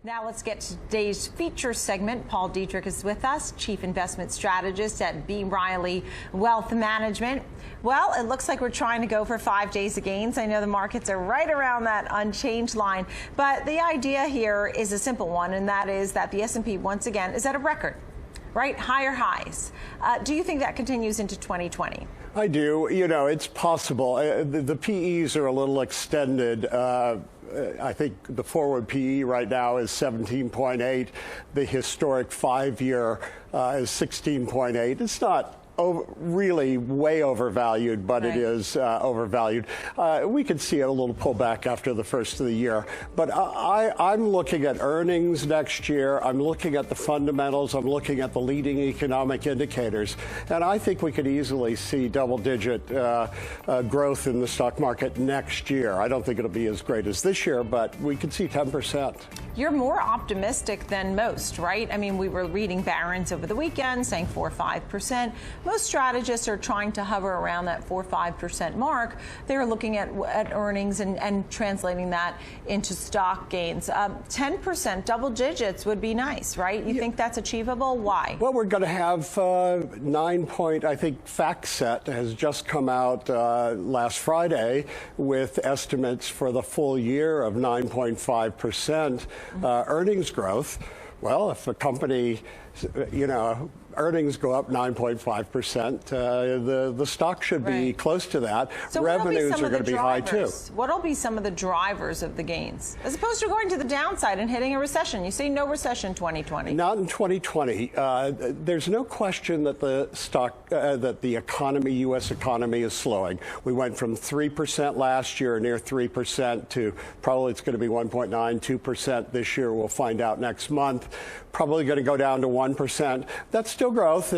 Now let's get to today's feature segment. Paul Dietrich is with us, Chief Investment Strategist at B. Riley Wealth Management. Well, it looks like we're trying to go for 5 days of gains. I know the markets are right around that unchanged line, but the idea here is a simple one, and that is that the S&P once again is at a record, right? Higher highs. Do you think that continues into 2020? I do. You know, it's possible. The PEs are a little extended. I think the forward PE right now is 17.8. The historic 5-year is 16.8. It's not really way overvalued, but right. It is overvalued. We could see a little pullback after the first of the year. But I'm looking at earnings next year. I'm looking at the fundamentals. I'm looking at the leading economic indicators. And I think we could easily see double-digit growth in the stock market next year. I don't think it'll be as great as this year, but we could see 10%. You're more optimistic than most, right? I mean, we were reading Barron's over the weekend saying 4 or 5%. Most strategists are trying to hover around that 4 or 5% mark. They're looking at earnings and translating that into stock gains. 10%, double digits would be nice, right? You think that's achievable? Why? Well, we're going to have 9 point, I think FactSet has just come out last Friday with estimates for the full year of 9.5% earnings growth. Well, if a company, you know, earnings go up 9.5%, the stock should be close to that. So revenues are going to be high too. What will be some of the drivers of the gains, as opposed to going to the downside and hitting a recession? You say no recession 2020. Not in 2020. There's no question that the economy, U.S. economy, is slowing. We went from 3% last year, near 3%, to probably it's going to be 1.9, 2% this year. We'll find out next month. Probably going to go down to 1%. That's still growth.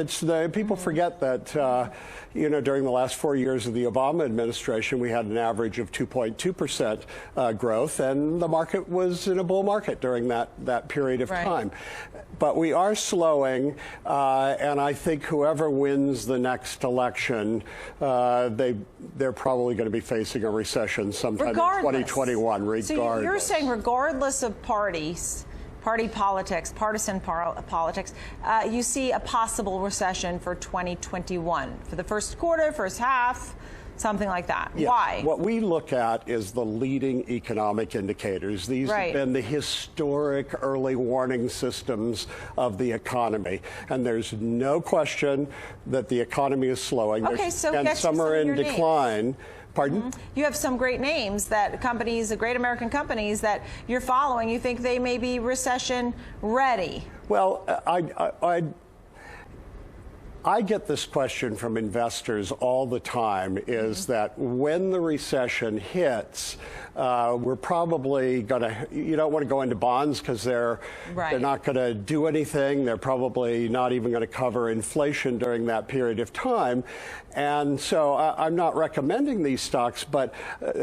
People forget that, you know, during the last 4 years of the Obama administration, we had an average of 2.2% growth, and the market was in a bull market during that period of time. But we are slowing, and I think whoever wins the next election, they're probably going to be facing a recession sometime in 2021, regardless. So you're saying regardless of parties, party politics, partisan politics, you see a possible recession for 2021, for the first quarter, first half, something like that. Yes. Why? What we look at is the leading economic indicators. These have been the historic early warning systems of the economy. And there's no question that the economy is slowing. Okay, so and some are in decline. Pardon? You have some great names, that companies, the great American companies that you're following. You think they may be recession ready? Well, I get this question from investors all the time, is that when the recession hits, we're probably going to, you don't want to go into bonds because they're not going to do anything. They're probably not even going to cover inflation during that period of time. And so I'm not recommending these stocks, but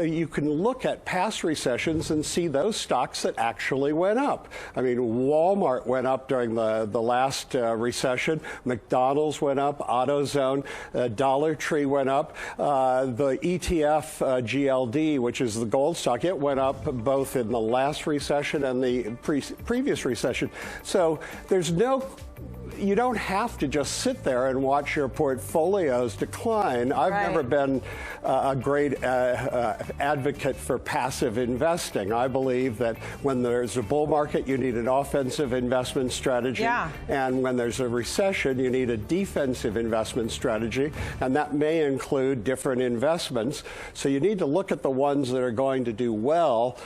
you can look at past recessions and see those stocks that actually went up. I mean, Walmart went up during the last recession. McDonald's went up. AutoZone, Dollar Tree went up. The ETF GLD, which is the gold stock, it went up both in the last recession and the previous recession. So there's you don't have to just sit there and watch your portfolios decline. I've never been a great advocate for passive investing. I believe that when there's a bull market, you need an offensive investment strategy. And when there's a recession, you need a defensive investment strategy. And that may include different investments. So you need to look at the ones that are going to do well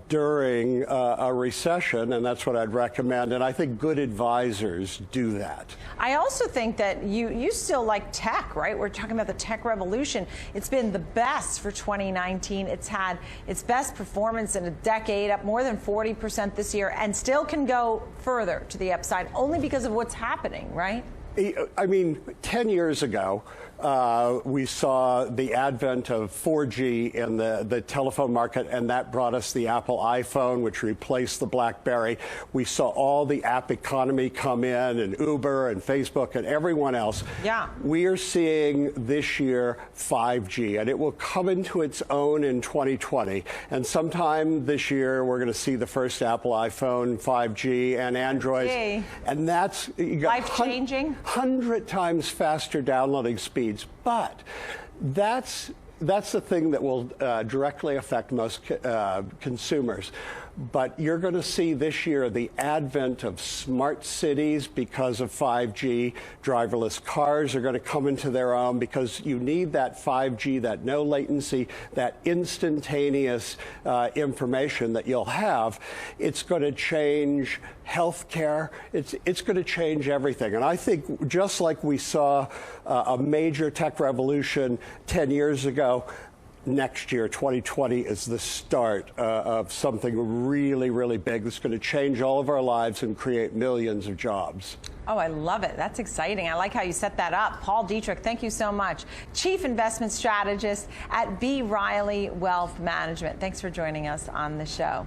during a recession. And that's what I'd recommend. And I think good advisors do that. I also think that you still like tech, right? We're talking about the tech revolution. It's been the best for 2019. It's had its best performance in a decade, up more than 40% this year, and still can go further to the upside only because of what's happening, right? I mean, 10 years ago, We saw the advent of 4G in the telephone market, and that brought us the Apple iPhone, which replaced the BlackBerry. We saw all the app economy come in, and Uber and Facebook and everyone else. Yeah. We are seeing this year 5G, and it will come into its own in 2020. And sometime this year, we're going to see the first Apple iPhone 5G and Android. And that's life-changing. 100 times faster downloading speeds. But that's the thing that will directly affect most consumers. But you're going to see this year the advent of smart cities because of 5G. Driverless cars are going to come into their own because you need that 5G, that no latency, that instantaneous information that you'll have. It's going to change healthcare. It's going to change everything. And I think just like we saw a major tech revolution 10 years ago, next year, 2020, is the start of something really, really big that's going to change all of our lives and create millions of jobs. Oh, I love it. That's exciting. I like how you set that up. Paul Dietrich, thank you so much. Chief Investment Strategist at B. Riley Wealth Management. Thanks for joining us on the show.